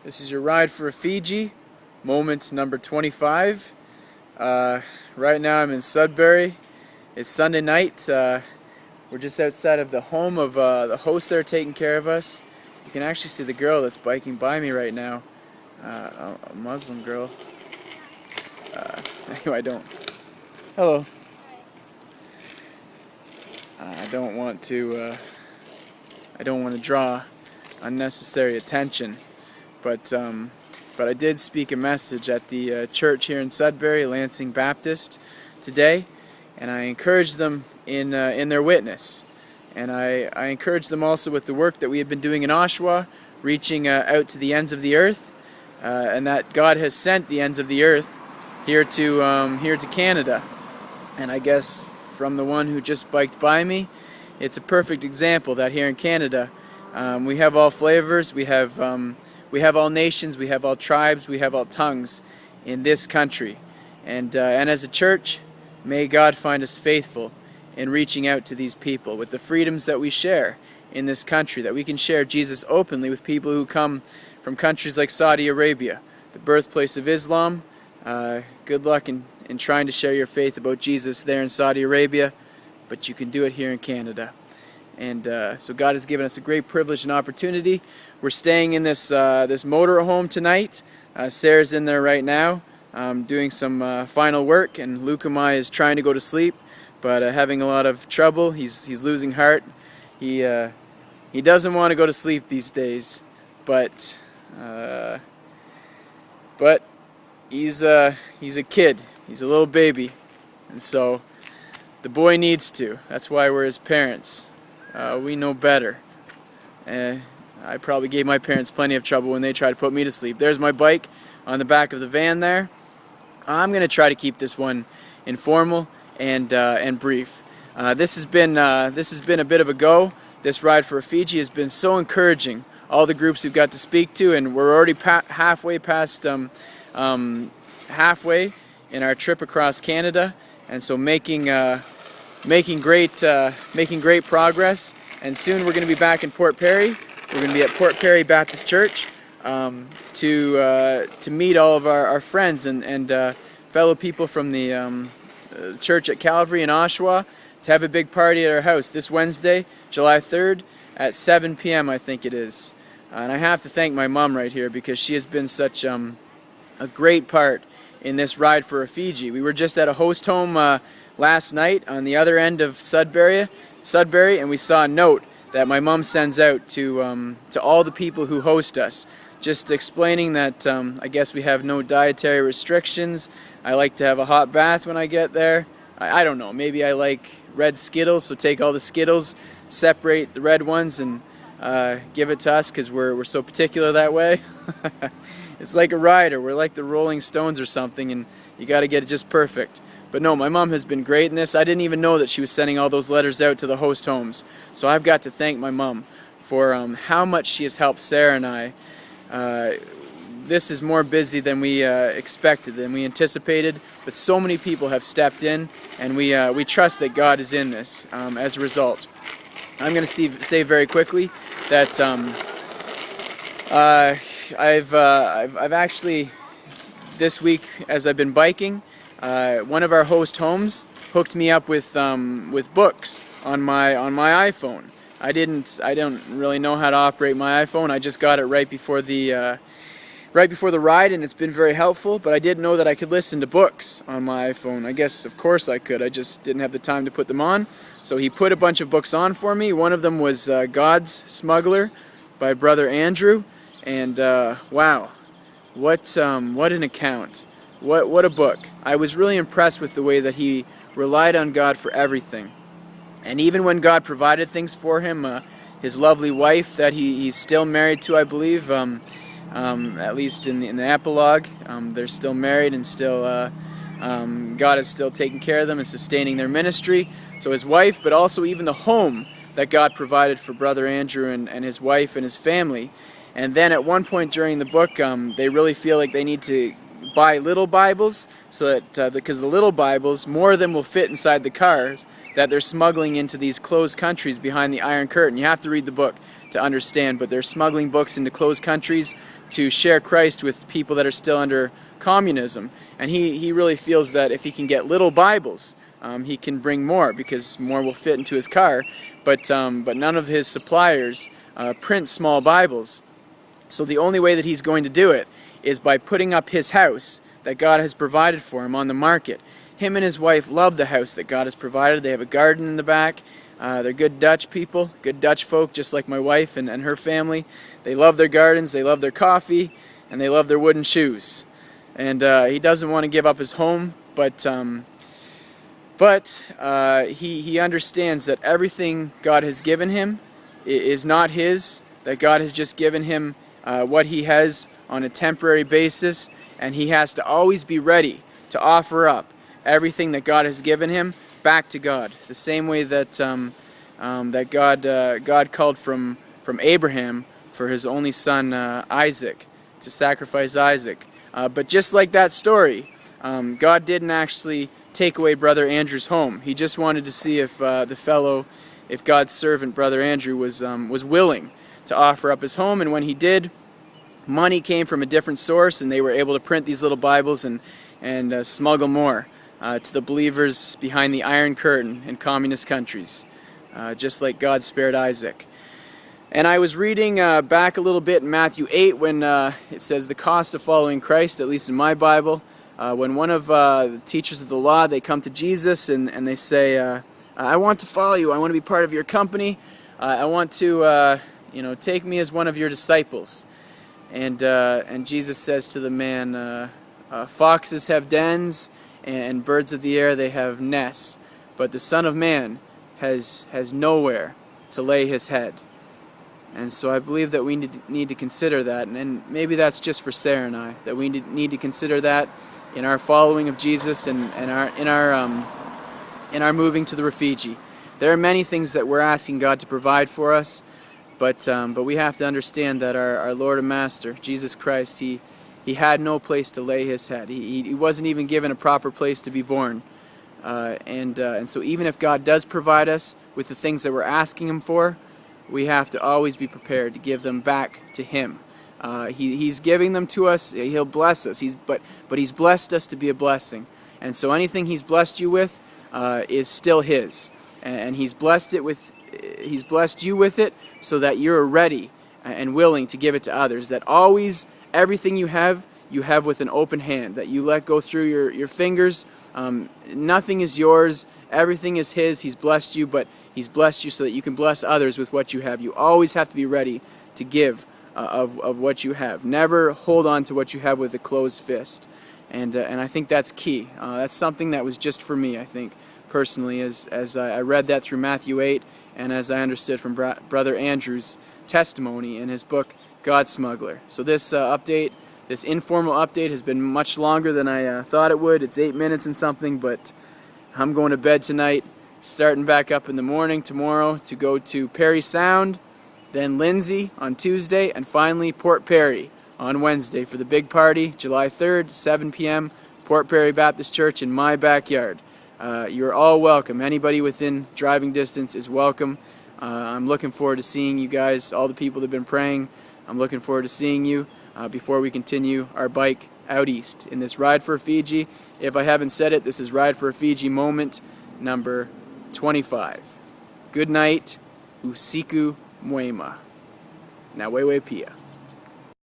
This is your Ride4Rufiji Moment number 25. Right now I'm in Sudbury. It's Sunday night. We're just outside of the home of the host there taking care of us. You can actually see the girl that's biking by me right now. A Muslim girl. Anyway, I don't. Hello. I don't want to draw unnecessary attention. But I did speak a message at the church here in Sudbury, Lansing Baptist, today, and I encouraged them in their witness. And I encouraged them also with the work that we have been doing in Oshawa, reaching out to the ends of the earth, and that God has sent the ends of the earth here to Canada. And I guess from the one who just biked by me, it's a perfect example that here in Canada, we have all flavors, we have all nations, we have all tribes, we have all tongues in this country. And as a church, may God find us faithful in reaching out to these people with the freedoms that we share in this country, that we can share Jesus openly with people who come from countries like Saudi Arabia, the birthplace of Islam. Good luck in trying to share your faith about Jesus there in Saudi Arabia, but you can do it here in Canada. And so God has given us a great privilege and opportunity. We're staying in this motor home tonight. Sarah's in there right now doing some final work, and Lukamai is trying to go to sleep, but having a lot of trouble. He's losing heart. He doesn't want to go to sleep these days, but he's a kid. He's a little baby, and so the boy needs to. That's why we're his parents. We know better. I probably gave my parents plenty of trouble when they tried to put me to sleep. There's my bike on the back of the van there. I'm going to try to keep this one informal and brief. This has been a bit of a go. This Ride4Rufiji has been so encouraging. All the groups we've got to speak to, and we're already halfway past halfway in our trip across Canada, and so making great progress. And soon we're going to be back in Port Perry. We're going to be at Port Perry Baptist Church to meet all of our friends and fellow people from the church at Calvary in Oshawa, to have a big party at our house this Wednesday, July 3rd at 7 p.m. I think it is. And I have to thank my mom right here, because she has been such a great part in this Ride4Rufiji. We were just at a host home last night on the other end of Sudbury, and we saw a note that my mom sends out to all the people who host us, just explaining that I guess we have no dietary restrictions. I like to have a hot bath when I get there. I don't know, maybe I like red Skittles, so take all the Skittles, separate the red ones, and give it to us, because we're so particular that way. It's like a rider. We're like the Rolling Stones or something, and you got to get it just perfect. But no, my mom has been great in this. I didn't even know that she was sending all those letters out to the host homes. So I've got to thank my mom for how much she has helped Sarah and I. This is more busy than we expected, than we anticipated, but so many people have stepped in, and we trust that God is in this as a result. I'm going to say very quickly that I've actually, this week as I've been biking, one of our host homes hooked me up with books on my iPhone. I don't really know how to operate my iPhone. I just got it right before the ride, and it's been very helpful. But I didn't know that I could listen to books on my iPhone. I guess of course I could. I just didn't have the time to put them on. So he put a bunch of books on for me. One of them was God's Smuggler by Brother Andrew, and wow, what an account. What a book. I was really impressed with the way that he relied on God for everything. And even when God provided things for him, his lovely wife that he's still married to, I believe, at least in the epilogue, they're still married, and still God is still taking care of them and sustaining their ministry. So his wife, but also even the home that God provided for Brother Andrew and his wife and his family. And then at one point during the book, they really feel like they need to buy little Bibles, so that because the little Bibles, more of them will fit inside the cars that they're smuggling into these closed countries behind the Iron Curtain. You have to read the book to understand, but they're smuggling books into closed countries to share Christ with people that are still under communism. And he really feels that if he can get little Bibles, he can bring more, because more will fit into his car. But none of his suppliers print small Bibles. So the only way that he's going to do it is by putting up his house that God has provided for him on the market. Him and his wife love the house that God has provided. They have a garden in the back. They're good Dutch people, good Dutch folk, just like my wife and her family. They love their gardens, they love their coffee, and they love their wooden shoes. And he doesn't want to give up his home, but he understands that everything God has given him is not his, that God has just given him what he has on a temporary basis, and he has to always be ready to offer up everything that God has given him back to God. The same way that God called from Abraham for his only son Isaac, to sacrifice Isaac. But just like that story, God didn't actually take away Brother Andrew's home. He just wanted to see if if God's servant Brother Andrew was willing to offer up his home. And when he did, money came from a different source, and they were able to print these little Bibles and smuggle more to the believers behind the Iron Curtain in communist countries, just like God spared Isaac. And I was reading back a little bit in Matthew 8 when it says the cost of following Christ, at least in my Bible, when one of the teachers of the law, they come to Jesus and they say, I want to follow you, I want to be part of your company, I want to take me as one of your disciples. And Jesus says to the man, foxes have dens, and birds of the air, they have nests, but the Son of Man has nowhere to lay his head. And so I believe that we need to consider that, and maybe that's just for Sarah and I, that we need to consider that in our following of Jesus and in our moving to the Rufiji. There are many things that we're asking God to provide for us, but we have to understand that our Lord and Master, Jesus Christ, He had no place to lay His head. He wasn't even given a proper place to be born. And so even if God does provide us with the things that we're asking Him for, we have to always be prepared to give them back to Him. He's giving them to us. He'll bless us. But He's blessed us to be a blessing. And so anything He's blessed you with is still His. And He's blessed you with it so that you're ready and willing to give it to others. That always, everything you have with an open hand, that you let go through your fingers. Nothing is yours, everything is His. He's blessed you, but He's blessed you so that you can bless others with what you have. You always have to be ready to give of what you have. Never hold on to what you have with a closed fist. And I think that's key. That's something that was just for me, I think, personally, as I read that through Matthew 8, and as I understood from Brother Andrew's testimony in his book, God Smuggler. So this update, this informal update, has been much longer than I thought it would. It's 8 minutes and something, but I'm going to bed tonight, starting back up in the morning tomorrow to go to Perry Sound, then Lindsay on Tuesday, and finally Port Perry on Wednesday for the big party, July 3rd, 7 p.m., Port Perry Baptist Church in my backyard. You're all welcome. Anybody within driving distance is welcome. I'm looking forward to seeing you guys, all the people that have been praying. I'm looking forward to seeing you before we continue our bike out east in this Ride for Fiji. If I haven't said it, this is Ride for Fiji Moment number 25. Good night, usiku mwema. Na wewe pia.